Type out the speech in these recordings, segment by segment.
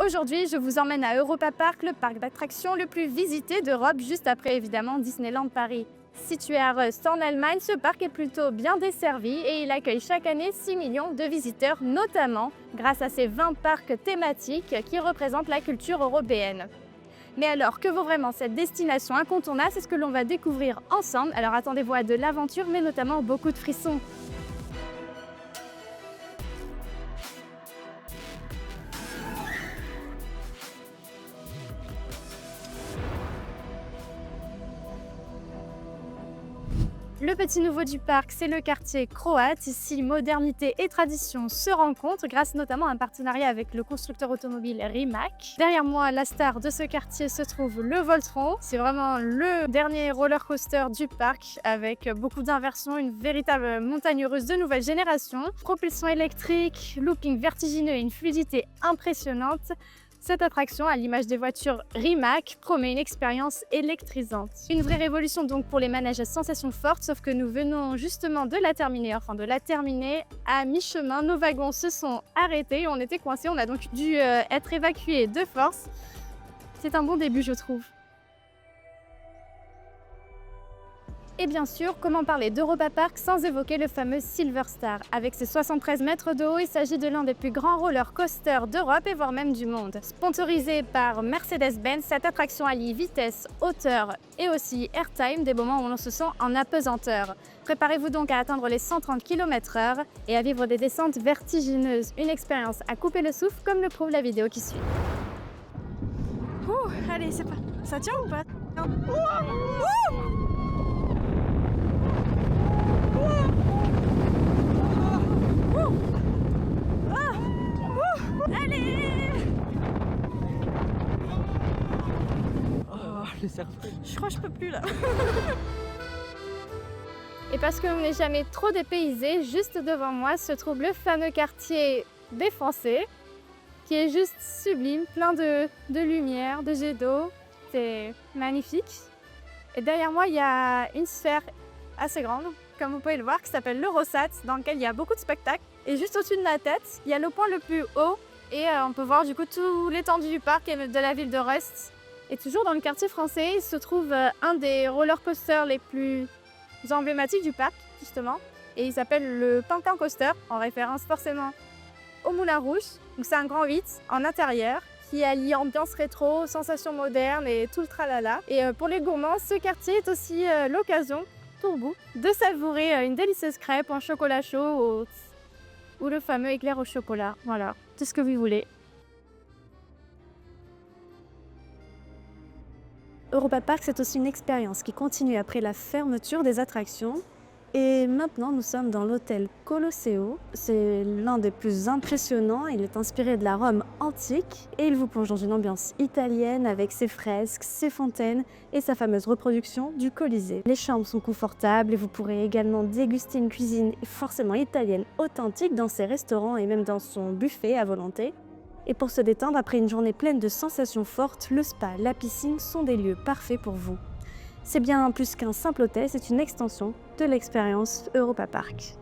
Aujourd'hui, je vous emmène à Europa Park, le parc d'attractions le plus visité d'Europe, juste après évidemment Disneyland Paris. Situé à Rust en Allemagne, ce parc est plutôt bien desservi et il accueille chaque année 6 millions de visiteurs, notamment grâce à ses 20 parcs thématiques qui représentent la culture européenne. Mais alors, que vaut vraiment cette destination incontournable? C'est ce que l'on va découvrir ensemble. Alors attendez-vous à de l'aventure, mais notamment beaucoup de frissons. Le petit nouveau du parc, c'est le quartier croate. Ici, modernité et tradition se rencontrent grâce notamment à un partenariat avec le constructeur automobile Rimac. Derrière moi, la star de ce quartier se trouve le Voltron. C'est vraiment le dernier roller coaster du parc avec beaucoup d'inversions, une véritable montagne russe de nouvelle génération. Propulsion électrique, looping vertigineux et une fluidité impressionnante. Cette attraction, à l'image des voitures Rimac, promet une expérience électrisante. Une vraie révolution donc pour les manèges à sensations fortes, sauf que nous venons justement de la terminer, à mi-chemin. Nos wagons se sont arrêtés, on était coincés, on a donc dû être évacués de force. C'est un bon début, je trouve. Et bien sûr, comment parler d'Europa Park sans évoquer le fameux Silver Star? Avec ses 73 mètres de haut, il s'agit de l'un des plus grands roller coasters d'Europe et voire même du monde. Sponsorisé par Mercedes-Benz, cette attraction allie vitesse, hauteur et aussi airtime, des moments où l'on se sent en apesanteur. Préparez-vous donc à atteindre les 130 km/h et à vivre des descentes vertigineuses. Une expérience à couper le souffle, comme le prouve la vidéo qui suit. Allez, c'est pas... Ça tient ou pas? Allez! Oh, les cerveaux. Je crois que je peux plus là. Et parce qu'on n'est jamais trop dépaysé, juste devant moi se trouve le fameux quartier défoncé, qui est juste sublime, plein de lumière, de jets d'eau. C'est magnifique. Et derrière moi, il y a une sphère assez grande, comme vous pouvez le voir, qui s'appelle l'Eurosat, dans lequel il y a beaucoup de spectacles. Et juste au-dessus de la tête, il y a le point le plus haut, et on peut voir du coup tout l'étendue du parc et de la ville de Rust. Et toujours dans le quartier français, il se trouve un des roller coasters les plus emblématiques du parc, justement. Et il s'appelle le Pantin Coaster, en référence forcément au Moulin Rouge. Donc c'est un grand 8 en intérieur, qui allie ambiance rétro, sensations modernes et tout le tralala. Et pour les gourmands, ce quartier est aussi l'occasion, pour vous, de savourer une délicieuse crêpe en chocolat chaud ou le fameux éclair au chocolat. Voilà, tout ce que vous voulez. Europa Park, c'est aussi une expérience qui continue après la fermeture des attractions. Et maintenant, nous sommes dans l'hôtel Colosseo. C'est l'un des plus impressionnants. Il est inspiré de la Rome antique et il vous plonge dans une ambiance italienne avec ses fresques, ses fontaines et sa fameuse reproduction du Colisée. Les chambres sont confortables et vous pourrez également déguster une cuisine forcément italienne authentique dans ses restaurants et même dans son buffet à volonté. Et pour se détendre après une journée pleine de sensations fortes, le spa, la piscine sont des lieux parfaits pour vous. C'est bien plus qu'un simple hôtel, c'est une extension de l'expérience Europa Park.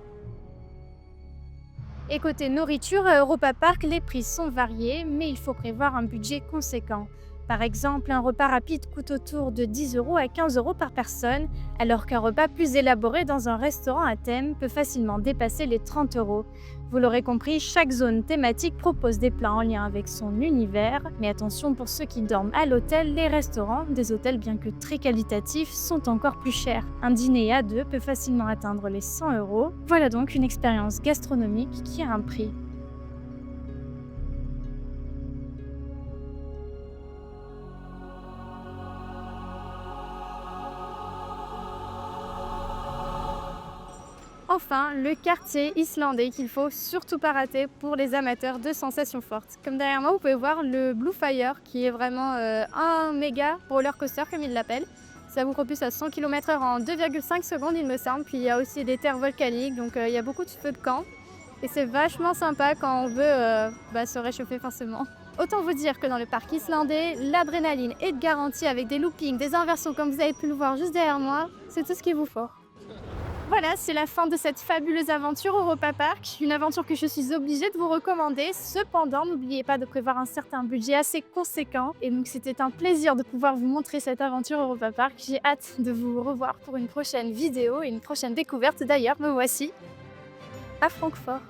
Et côté nourriture, à Europa Park, les prix sont variés, mais il faut prévoir un budget conséquent. Par exemple, un repas rapide coûte autour de 10 € à 15 € par personne, alors qu'un repas plus élaboré dans un restaurant à thème peut facilement dépasser les 30 €. Vous l'aurez compris, chaque zone thématique propose des plats en lien avec son univers. Mais attention, pour ceux qui dorment à l'hôtel, les restaurants, des hôtels bien que très qualitatifs, sont encore plus chers. Un dîner à deux peut facilement atteindre les 100 €. Voilà donc une expérience gastronomique qui a un prix. Enfin, le quartier islandais qu'il faut surtout pas rater pour les amateurs de sensations fortes. Comme derrière moi, vous pouvez voir le Blue Fire qui est vraiment un méga roller coaster comme ils l'appellent. Ça vous propulse à 100 km/h en 2,5 secondes il me semble. Puis il y a aussi des terres volcaniques, donc il y a beaucoup de feux de camp. Et c'est vachement sympa quand on veut se réchauffer forcément. Autant vous dire que dans le parc islandais, l'adrénaline est de garantie avec des loopings, des inversions comme vous avez pu le voir juste derrière moi. C'est tout ce qu'il vous faut. Voilà, c'est la fin de cette fabuleuse aventure Europa Park, une aventure que je suis obligée de vous recommander. Cependant, n'oubliez pas de prévoir un certain budget assez conséquent. Et donc, c'était un plaisir de pouvoir vous montrer cette aventure Europa Park. J'ai hâte de vous revoir pour une prochaine vidéo et une prochaine découverte. D'ailleurs, me voici à Francfort.